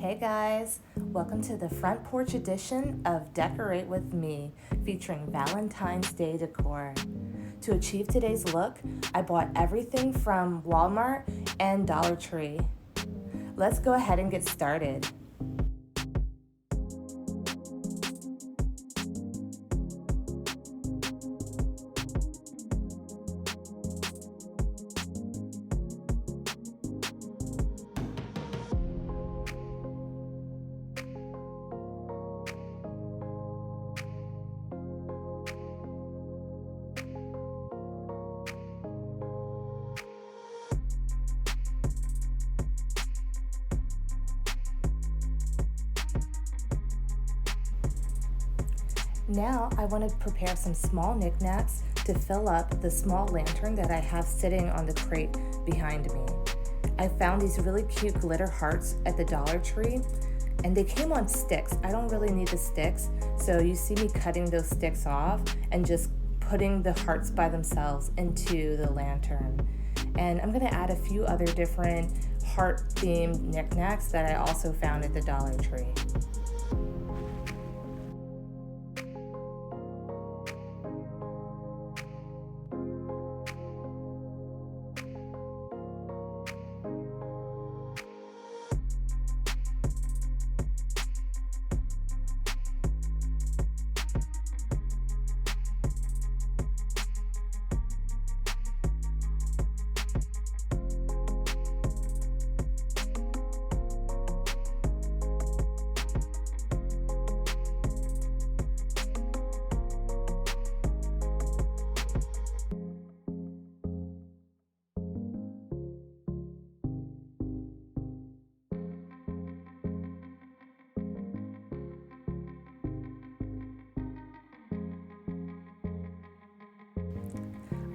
Hey guys, welcome to the front porch edition of Decorate With Me, featuring Valentine's Day decor. To achieve today's look, I bought everything from Walmart and Dollar Tree. Let's go ahead and get started. Now I want to prepare some small knickknacks to fill up the small lantern that I have sitting on the crate behind me. I found these really cute glitter hearts at the Dollar Tree, and they came on sticks. I don't really need the sticks, so you see me cutting those sticks off and just putting the hearts by themselves into the lantern. And I'm going to add a few other different heart-themed knickknacks that I also found at the Dollar Tree.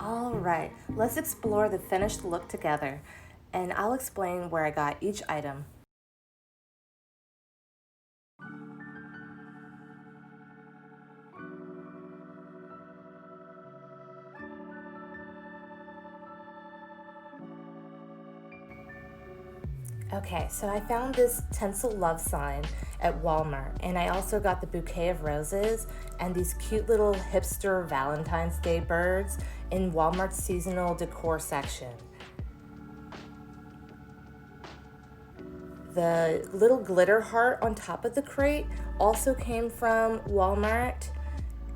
Alright, let's explore the finished look together, and I'll explain where I got each item. Okay, so I found this tinsel love sign at Walmart, and I also got the bouquet of roses and these cute little hipster Valentine's Day birds in Walmart's seasonal decor section. The little glitter heart on top of the crate also came from Walmart,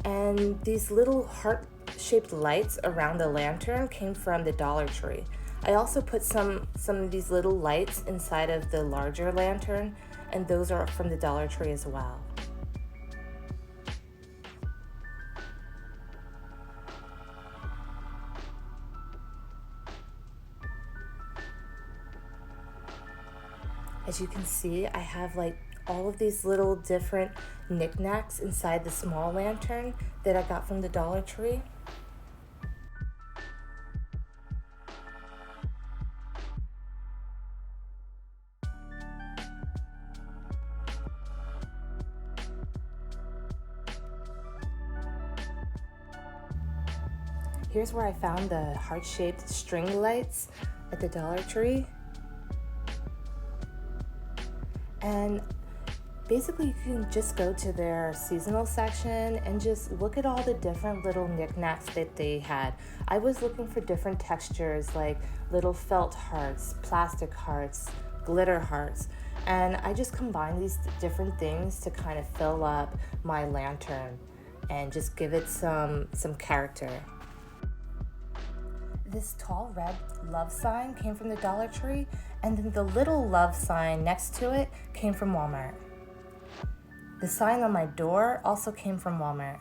and these little heart-shaped lights around the lantern came from the Dollar Tree. I also put some of these little lights inside of the larger lantern, and those are from the Dollar Tree as well. As you can see, I have like all of these little different knickknacks inside the small lantern that I got from the Dollar Tree. Here's where I found the heart-shaped string lights at the Dollar Tree. And basically you can just go to their seasonal section and just look at all the different little knickknacks that they had. I was looking for different textures like little felt hearts, plastic hearts, glitter hearts, and I just combined these different things to kind of fill up my lantern and just give it some character. This tall red love sign came from the Dollar Tree, and then the little love sign next to it came from Walmart. The sign on my door also came from Walmart.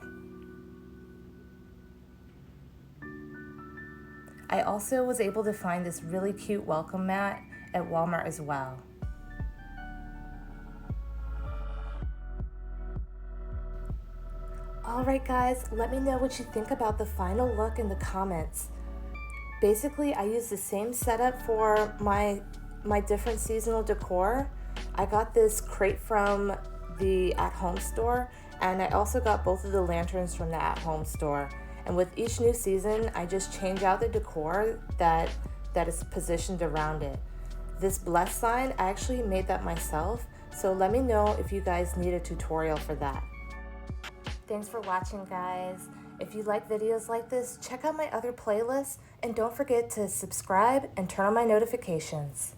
I also was able to find this really cute welcome mat at Walmart as well. Alright guys, let me know what you think about the final look in the comments. Basically, I used the same setup for my different seasonal decor. I got this crate from the at-home store, and I also got both of the lanterns from the at-home store. And with each new season, I just change out the decor that is positioned around it. This bless sign, I actually made that myself, So let me know if you guys need a tutorial for that. Thanks for watching, guys. If you like videos like this, check out my other playlists and don't forget to subscribe and turn on my notifications.